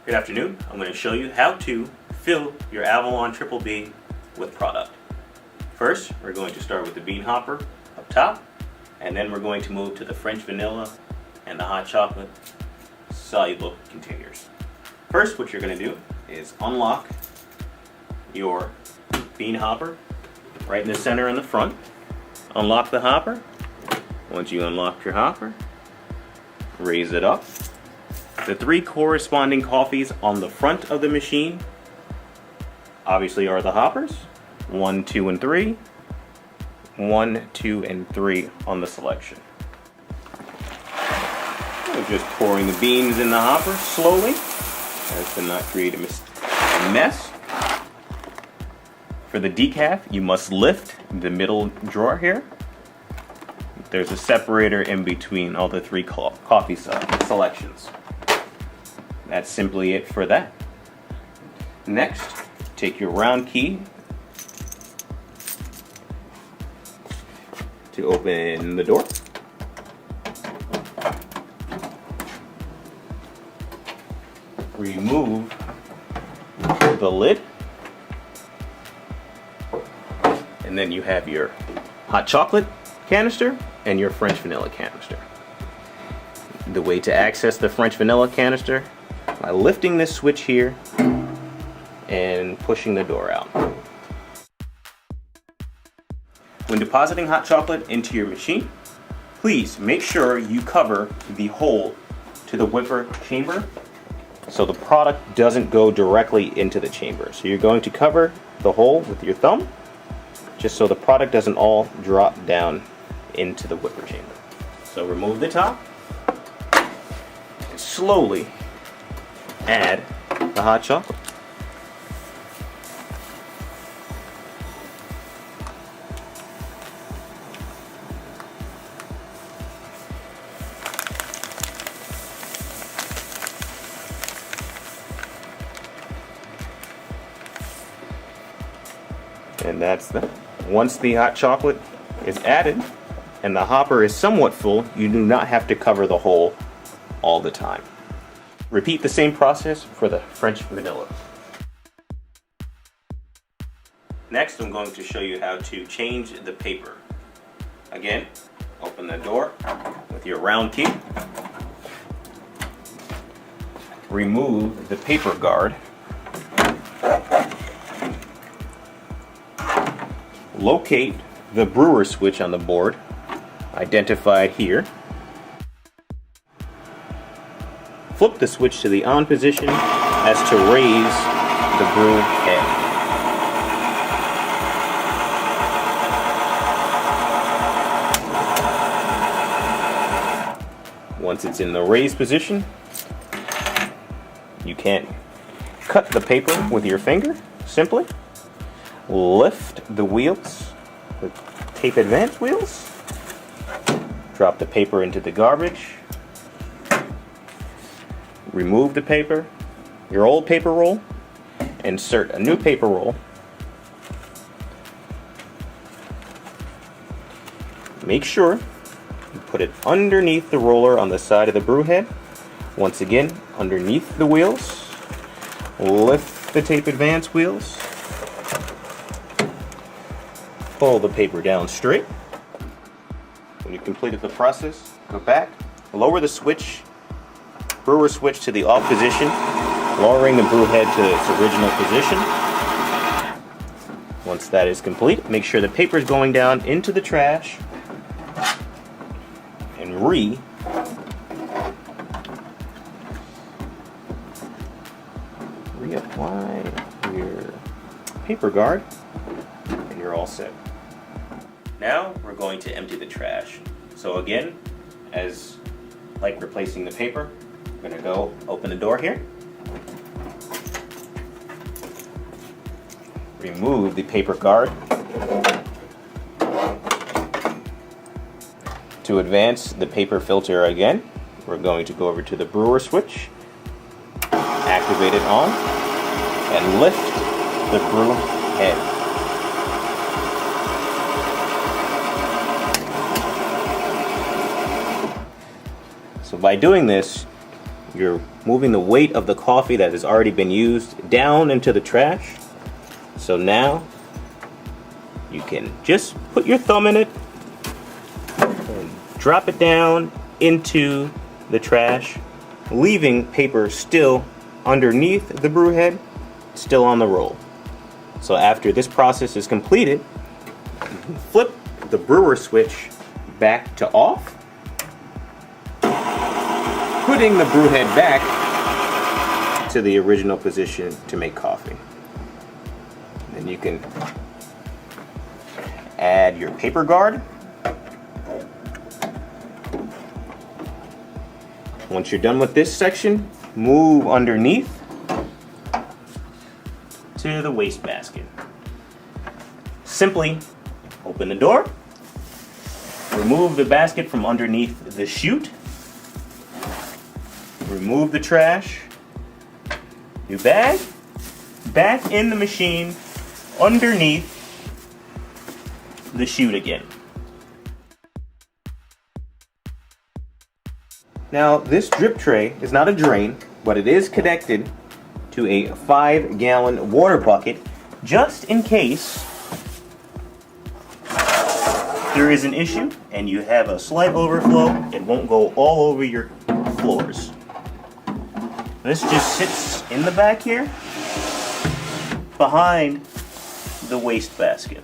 Good afternoon. I'm going to show you how to fill your Avalon Triple B with product. First, we're going to start with the bean hopper up top, and then we're going to move to the French vanilla and the hot chocolate soluble containers. First, what you're going to do is unlock your bean hopper right in the center in the front. Unlock the hopper. Once you unlock your hopper, raise it up. The three corresponding coffees on the front of the machine obviously are the hoppers. 1, 2, and 3. 1, 2, and 3 on the selection. We're just pouring the beans in the hopper slowly as to not create a mess. For the decaf, you must lift the middle drawer here. There's a separator in between all the three coffee selections. That's simply it for that. Next, take your round key to open the door. Remove the lid. And then you have your hot chocolate canister and your French vanilla canister. The way to access the French vanilla canister, by lifting this switch here and pushing the door out. When depositing hot chocolate into your machine, please make sure you cover the hole to the whipper chamber so the product doesn't go directly into the chamber. So you're going to cover the hole with your thumb just so the product doesn't all drop down into the whipper chamber. So remove the top and slowly add the hot chocolate. And that's that. Once the hot chocolate is added and the hopper is somewhat full, you do not have to cover the hole all the time. Repeat the same process for the French vanilla. Next, I'm going to show you how to change the paper. Again, open the door with your round key. Remove the paper guard. Locate the brewer switch on the board, identified here. Flip the switch to the on position as to raise the brew head. Once it's in the raised position, you can cut the paper with your finger, simply. Lift the wheels, the tape advance wheels. Drop the paper into the garbage. Remove the paper, your old paper roll, insert a new paper roll. Make sure you put it underneath the roller on the side of the brew head. Once again, underneath the wheels. Lift the tape advance wheels. Pull the paper down straight. When you completed the process, go back, lower the brewer switch to the off position, lowering the brew head to its original position. Once that is complete, make sure the paper is going down into the trash and reapply your paper guard, and you're all set. Now we're going to empty the trash. So again, as like replacing the paper, we're going to go open the door here. Remove the paper guard. To advance the paper filter again, we're going to go over to the brewer switch, activate it on, and lift the brew head. So by doing this, you're moving the weight of the coffee that has already been used down into the trash. So now you can just put your thumb in it and drop it down into the trash, leaving paper still underneath the brew head, still on the roll. So after this process is completed, you can flip the brewer switch back to off, putting the brew head back to the original position to make coffee. Then you can add your paper guard. Once you're done with this section, move underneath to the wastebasket. Simply open the door, remove the basket from underneath the chute, remove the trash, you bag, back in the machine underneath the chute again. Now this drip tray is not a drain, but it is connected to a 5-gallon water bucket just in case there is an issue and you have a slight overflow. It won't go all over your floors. This just sits in the back here behind the wastebasket.